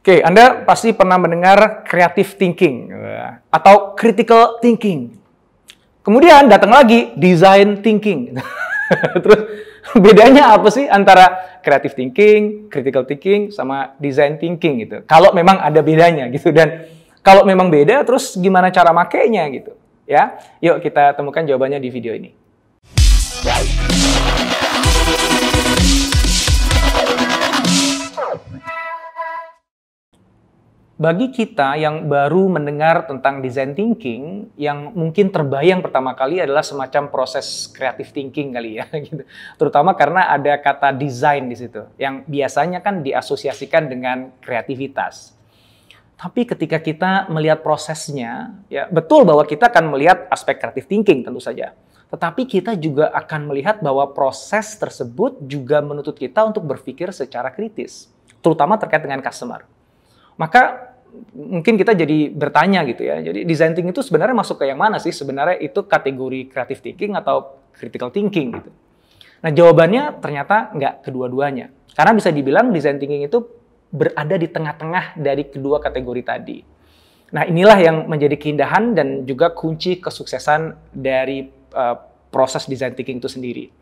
Oke, Anda pasti pernah mendengar creative thinking atau critical thinking. Kemudian datang lagi design thinking. Terus bedanya apa sih antara creative thinking, critical thinking, sama design thinking gitu? Kalau memang ada bedanya gitu, dan kalau memang beda, terus gimana cara makainya gitu? Ya, yuk kita temukan jawabannya di video ini. Bagi kita yang baru mendengar tentang design thinking, yang mungkin terbayang pertama kali adalah semacam proses creative thinking kali ya, gitu. Terutama karena ada kata design di situ, yang biasanya kan diasosiasikan dengan kreativitas. Tapi ketika kita melihat prosesnya, ya betul bahwa kita akan melihat aspek creative thinking tentu saja. Tetapi kita juga akan melihat bahwa proses tersebut juga menuntut kita untuk berpikir secara kritis, terutama terkait dengan customer. Maka mungkin kita jadi bertanya gitu ya, jadi design thinking itu sebenarnya masuk ke yang mana sih? Sebenarnya itu kategori creative thinking atau critical thinking gitu. Nah jawabannya ternyata nggak kedua-duanya. Karena bisa dibilang design thinking itu berada di tengah-tengah dari kedua kategori tadi. Nah inilah yang menjadi keindahan dan juga kunci kesuksesan dari proses design thinking itu sendiri.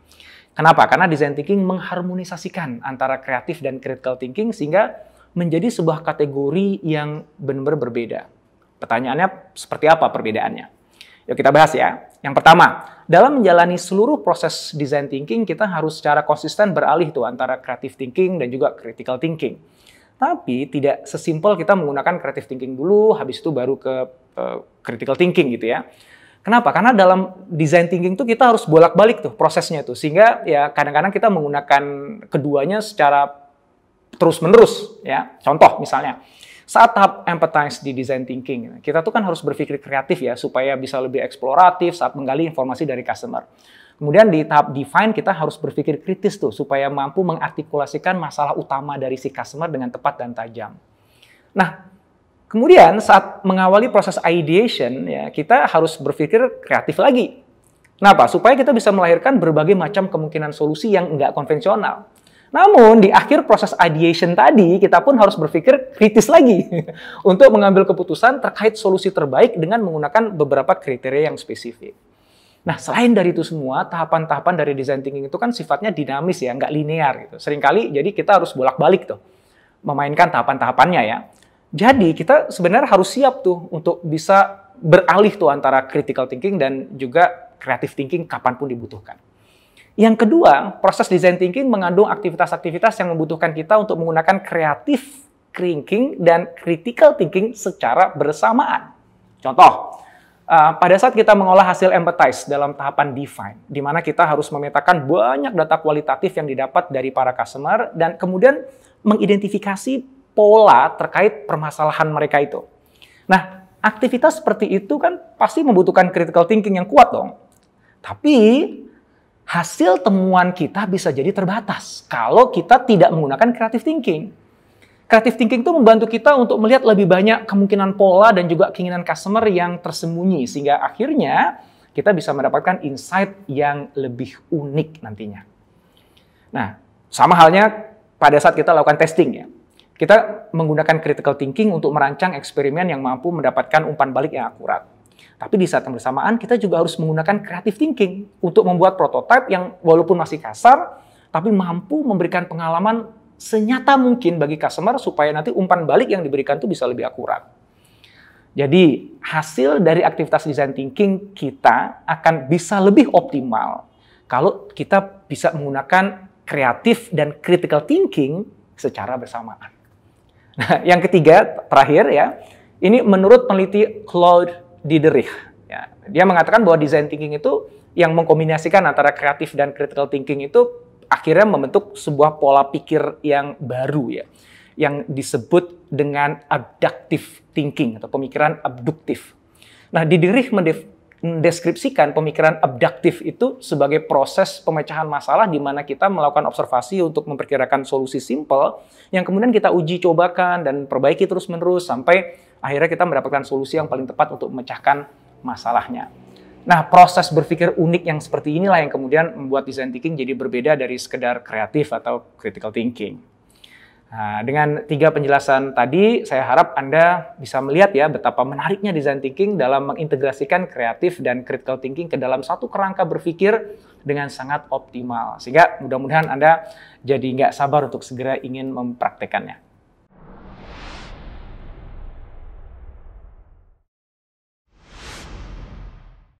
Kenapa? Karena design thinking mengharmonisasikan antara kreatif dan critical thinking sehingga menjadi sebuah kategori yang benar-benar berbeda. Pertanyaannya seperti apa perbedaannya? Yuk kita bahas ya. Yang pertama, dalam menjalani seluruh proses design thinking, kita harus secara konsisten beralih tuh antara creative thinking dan juga critical thinking. Tapi tidak sesimpel kita menggunakan creative thinking dulu, habis itu baru ke critical thinking gitu ya. Kenapa? Karena dalam design thinking itu kita harus bolak-balik tuh prosesnya tuh, sehingga ya kadang-kadang kita menggunakan keduanya secara terus-menerus ya. Contoh misalnya, saat tahap empathize di design thinking, kita tuh kan harus berpikir kreatif ya supaya bisa lebih eksploratif saat menggali informasi dari customer. Kemudian di tahap define kita harus berpikir kritis tuh supaya mampu mengartikulasikan masalah utama dari si customer dengan tepat dan tajam. Nah, kemudian saat mengawali proses ideation ya, kita harus berpikir kreatif lagi. Kenapa? Supaya kita bisa melahirkan berbagai macam kemungkinan solusi yang nggak konvensional. Namun, di akhir proses ideation tadi, kita pun harus berpikir kritis lagi untuk mengambil keputusan terkait solusi terbaik dengan menggunakan beberapa kriteria yang spesifik. Nah, selain dari itu semua, tahapan-tahapan dari design thinking itu kan sifatnya dinamis ya, nggak linear gitu. Seringkali, jadi kita harus bolak-balik tuh, memainkan tahapan-tahapannya ya. Jadi, kita sebenarnya harus siap tuh untuk bisa beralih tuh antara critical thinking dan juga creative thinking kapanpun dibutuhkan. Yang kedua, proses design thinking mengandung aktivitas-aktivitas yang membutuhkan kita untuk menggunakan creative thinking dan critical thinking secara bersamaan. Contoh, pada saat kita mengolah hasil empathize dalam tahapan define, di mana kita harus memetakan banyak data kualitatif yang didapat dari para customer dan kemudian mengidentifikasi pola terkait permasalahan mereka itu. Nah, aktivitas seperti itu kan pasti membutuhkan critical thinking yang kuat dong. Tapi hasil temuan kita bisa jadi terbatas kalau kita tidak menggunakan creative thinking. Creative thinking itu membantu kita untuk melihat lebih banyak kemungkinan pola dan juga keinginan customer yang tersembunyi, sehingga akhirnya kita bisa mendapatkan insight yang lebih unik nantinya. Nah, sama halnya pada saat kita lakukan testing ya. Kita menggunakan critical thinking untuk merancang eksperimen yang mampu mendapatkan umpan balik yang akurat. Tapi di saat yang bersamaan, kita juga harus menggunakan creative thinking untuk membuat prototipe yang walaupun masih kasar, tapi mampu memberikan pengalaman senyata mungkin bagi customer supaya nanti umpan balik yang diberikan itu bisa lebih akurat. Jadi, hasil dari aktivitas design thinking kita akan bisa lebih optimal kalau kita bisa menggunakan kreatif dan critical thinking secara bersamaan. Nah, yang ketiga, terakhir ya, ini menurut peneliti Claude Diederich. Ya, dia mengatakan bahwa design thinking itu yang mengkombinasikan antara kreatif dan critical thinking itu akhirnya membentuk sebuah pola pikir yang baru ya, yang disebut dengan abductive thinking atau pemikiran abduktif. Nah, Diederich mendeskripsikan pemikiran abduktif itu sebagai proses pemecahan masalah di mana kita melakukan observasi untuk memperkirakan solusi simpel yang kemudian kita uji cobakan dan perbaiki terus-menerus sampai akhirnya kita mendapatkan solusi yang paling tepat untuk memecahkan masalahnya. Nah, proses berpikir unik yang seperti inilah yang kemudian membuat design thinking jadi berbeda dari sekedar kreatif atau critical thinking. Nah, dengan 3 penjelasan tadi, saya harap Anda bisa melihat ya betapa menariknya design thinking dalam mengintegrasikan kreatif dan critical thinking ke dalam satu kerangka berpikir dengan sangat optimal. Sehingga mudah-mudahan Anda jadi nggak sabar untuk segera ingin mempraktekannya.